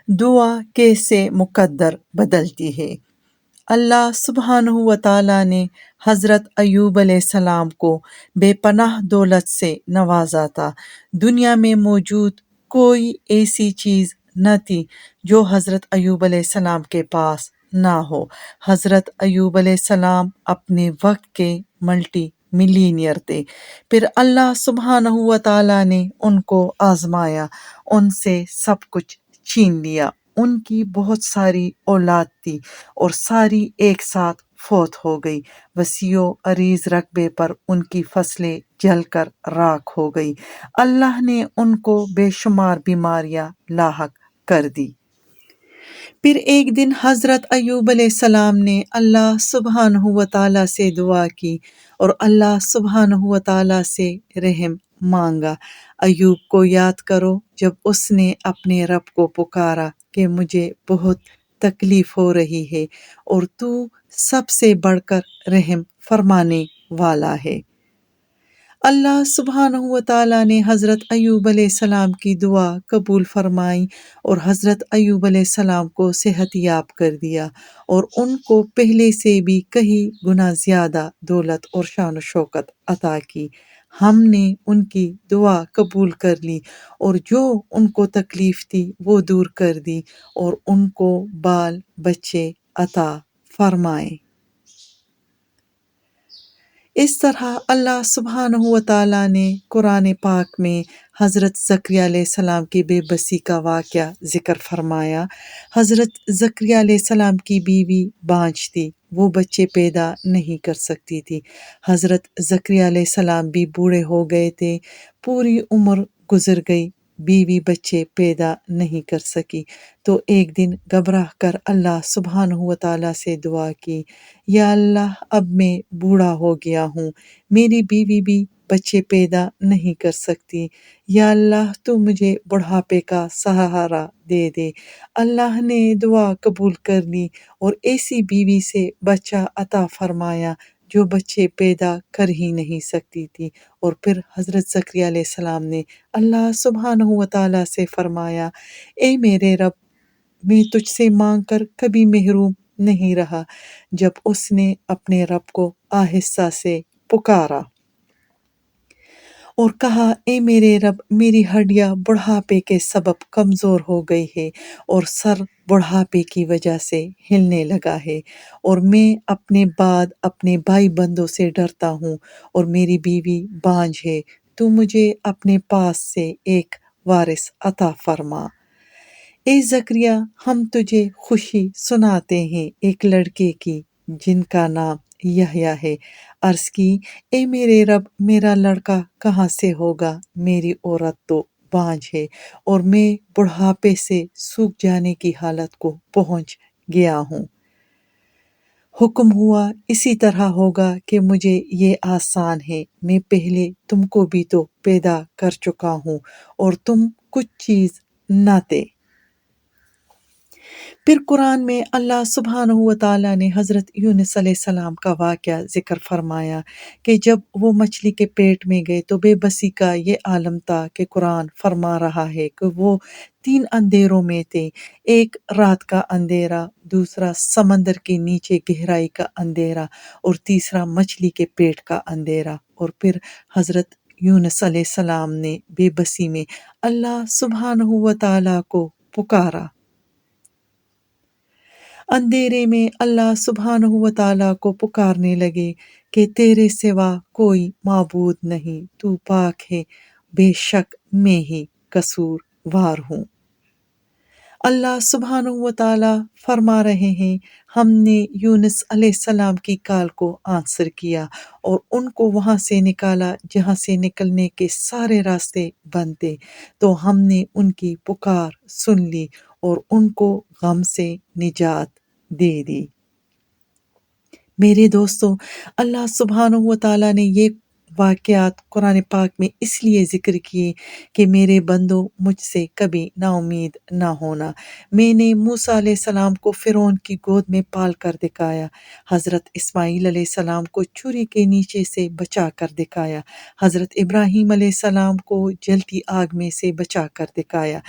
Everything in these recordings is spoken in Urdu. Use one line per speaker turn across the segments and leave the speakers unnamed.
دعا کیسے مقدر بدلتی ہے۔ اللہ سبحانہ و تعالیٰ نے حضرت ایوب علیہ السلام کو بے پناہ دولت سے نوازا تھا۔ دنیا میں موجود کوئی ایسی چیز نہ تھی جو حضرت ایوب علیہ السلام کے پاس نہ ہو۔ حضرت ایوب علیہ السلام اپنے وقت کے ملٹی ملینئر تھے۔ پھر اللہ سبحانہ و تعالیٰ نے ان کو آزمایا، ان سے سب کچھ چھین لیا۔ ان کی بہت ساری اولاد تھی اور ساری ایک ساتھ فوت ہو گئی۔ وسیع و عریض رقبے پر ان کی فصلیں جل کر راکھ ہو گئی۔ اللہ نے ان کو بے شمار بیماریاں لاحق کر دی۔ پھر ایک دن حضرت ایوب علیہ السلام نے اللہ سبحانہ و تعالیٰ سے دعا کی اور اللہ سبحانہ و تعالیٰ سے رحم مانگا۔ ایوب کو یاد کرو جب اس نے اپنے رب کو پکارا کہ مجھے بہت تکلیف ہو رہی ہے اور تو سب سے بڑھ کر رحم فرمانے والا ہے۔ اللہ سبحانہ و تعالیٰ نے حضرت ایوب علیہ السلام کی دعا قبول فرمائی اور حضرت ایوب علیہ السلام کو صحت یاب کر دیا اور ان کو پہلے سے بھی کئی گنا زیادہ دولت اور شان و شوکت عطا کی۔ ہم نے ان کی دعا قبول کر لی اور جو ان کو تکلیف تھی وہ دور کر دی اور ان کو بال بچے عطا فرمائے۔ اس طرح اللہ سبحانہ و تعالیٰ نے قرآن پاک میں حضرت زکریا علیہ السلام کی بے بسی کا واقعہ ذکر فرمایا۔ حضرت زکریا علیہ السلام کی بیوی بانجھ تھی، وہ بچے پیدا نہیں کر سکتی تھی۔ حضرت زکریا علیہ السلام بھی بوڑھے ہو گئے تھے، پوری عمر گزر گئی، بیوی بچے پیدا نہیں کر سکی۔ تو ایک دن گھبرا کر اللہ سبحانہ و تعالیٰ سے دعا کی، یا اللہ اب میں بوڑھا ہو گیا ہوں، میری بیوی بھی بچے پیدا نہیں کر سکتی، یا اللہ تو مجھے بڑھاپے کا سہارا دے دے۔ اللہ نے دعا قبول کر لی اور ایسی بیوی سے بچہ عطا فرمایا جو بچے پیدا کر ہی نہیں سکتی تھی۔ اور پھر حضرت زکریا علیہ السلام نے اللہ سبحانہ و تعالیٰ سے فرمایا، اے میرے رب، میں تجھ سے مانگ کر کبھی محروم نہیں رہا۔ جب اس نے اپنے رب کو آہستہ سے پکارا اور کہا، اے میرے رب، میری ہڈیاں بڑھاپے کے سبب کمزور ہو گئی ہے اور سر بڑھاپے کی وجہ سے ہلنے لگا ہے، اور میں اپنے بعد اپنے بھائی بندوں سے ڈرتا ہوں اور میری بیوی بانجھ ہے، تو مجھے اپنے پاس سے ایک وارث عطا فرما۔ اے زکریا، ہم تجھے خوشی سناتے ہیں ایک لڑکے کی جن کا نام یحییٰ ہے۔ عرض کی، اے میرے رب، میرا لڑکا کہاں سے ہوگا؟ میری عورت تو بانجھ ہے اور میں بڑھاپے سے سوکھ جانے کی حالت کو پہنچ گیا ہوں۔ حکم ہوا اسی طرح ہوگا کہ مجھے یہ آسان ہے، میں پہلے تم کو بھی تو پیدا کر چکا ہوں اور تم کچھ چیز نہ تھے۔ پھر قرآن میں اللہ سبحانہ و تعالیٰ نے حضرت یونس علیہ السلام کا واقعہ ذکر فرمایا کہ جب وہ مچھلی کے پیٹ میں گئے تو بے بسی کا یہ عالم تھا کہ قرآن فرما رہا ہے کہ وہ 3 اندھیروں میں تھے، ایک رات کا اندھیرا، دوسرا سمندر کے نیچے گہرائی کا اندھیرا اور تیسرا مچھلی کے پیٹ کا اندھیرا۔ اور پھر حضرت یونس علیہ السلام نے بے بسی میں اللہ سبحانہ و تعالیٰ کو پکارا۔ اندھیرے میں اللہ سبحانہ و تعالیٰ کو پکارنے لگے کہ تیرے سوا کوئی معبود نہیں، تو پاک ہے، بے شک میں ہی قصوروار ہوں۔ اللہ سبحانہ و تعالیٰ فرما رہے ہیں، ہم نے یونس علیہ السلام کی کال کو آنسر کیا اور ان کو وہاں سے نکالا جہاں سے نکلنے کے سارے راستے بند تھے، تو ہم نے ان کی پکار سن لی اور ان کو غم سے نجات دے دی۔ میرے دوستو، اللہ سبحانہ و تعالیٰ نے یہ واقعات قرآن پاک میں اس لیے ذکر کیے کہ میرے بندوں مجھ سے کبھی نا امید نہ ہونا۔ میں نے موسیٰ علیہ السلام کو فرعون کی گود میں پال کر دکھایا، حضرت اسماعیل علیہ السلام کو چھری کے نیچے سے بچا کر دکھایا، حضرت ابراہیم علیہ السلام کو جلتی آگ میں سے بچا کر دکھایا،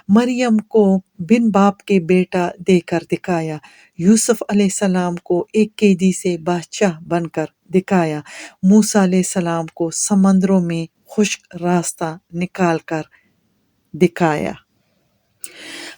مریم کو بن باپ کے بیٹا دے کر دکھایا، یوسف علیہ السلام کو ایک قیدی سے بادشاہ بن کر دکھایا، موسیٰ علیہ السلام کو سمندروں میں خشک راستہ نکال کر دکھایا۔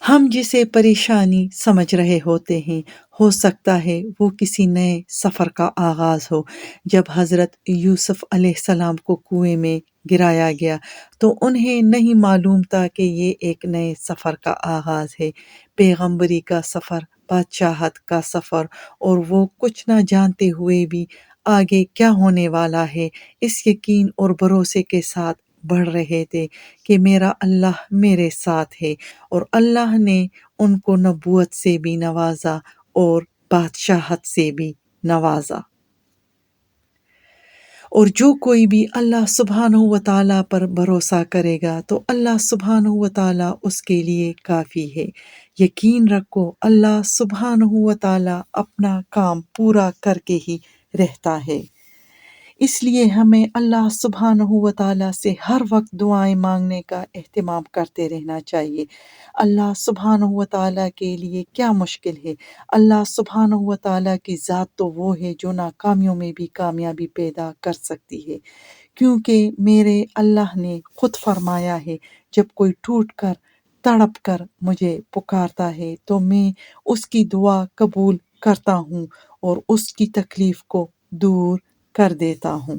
ہم جسے پریشانی سمجھ رہے ہوتے ہیں، ہو سکتا ہے وہ کسی نئے سفر کا آغاز ہو۔ جب حضرت یوسف علیہ السلام کو کنویں میں گرایا گیا تو انہیں نہیں معلوم تھا کہ یہ ایک نئے سفر کا آغاز ہے، پیغمبری کا سفر، بادشاہت کا سفر، اور وہ کچھ نہ جانتے ہوئے بھی آگے کیا ہونے والا ہے اس یقین اور بھروسے کے ساتھ بڑھ رہے تھے کہ میرا اللہ میرے ساتھ ہے، اور اللہ نے ان کو نبوت سے بھی نوازا اور بادشاہت سے بھی نوازا۔ اور جو کوئی بھی اللہ سبحانہ و تعالیٰ پر بھروسہ کرے گا تو اللہ سبحانہ و تعالیٰ اس کے لیے کافی ہے۔ یقین رکھو اللہ سبحانہ و تعالیٰ اپنا کام پورا کر کے ہی رہتا ہے۔ اس لیے ہمیں اللہ سبحانہ و تعالیٰ سے ہر وقت دعائیں مانگنے کا اہتمام کرتے رہنا چاہیے۔ اللہ سبحانہ و تعالیٰ کے لیے کیا مشکل ہے؟ اللہ سبحانہ و تعالیٰ کی ذات تو وہ ہے جو ناکامیوں میں بھی کامیابی پیدا کر سکتی ہے، کیونکہ میرے اللہ نے خود فرمایا ہے، جب کوئی ٹوٹ کر تڑپ کر مجھے پکارتا ہے تو میں اس کی دعا قبول کرتا ہوں اور اس کی تکلیف کو دور کر دیتا ہوں۔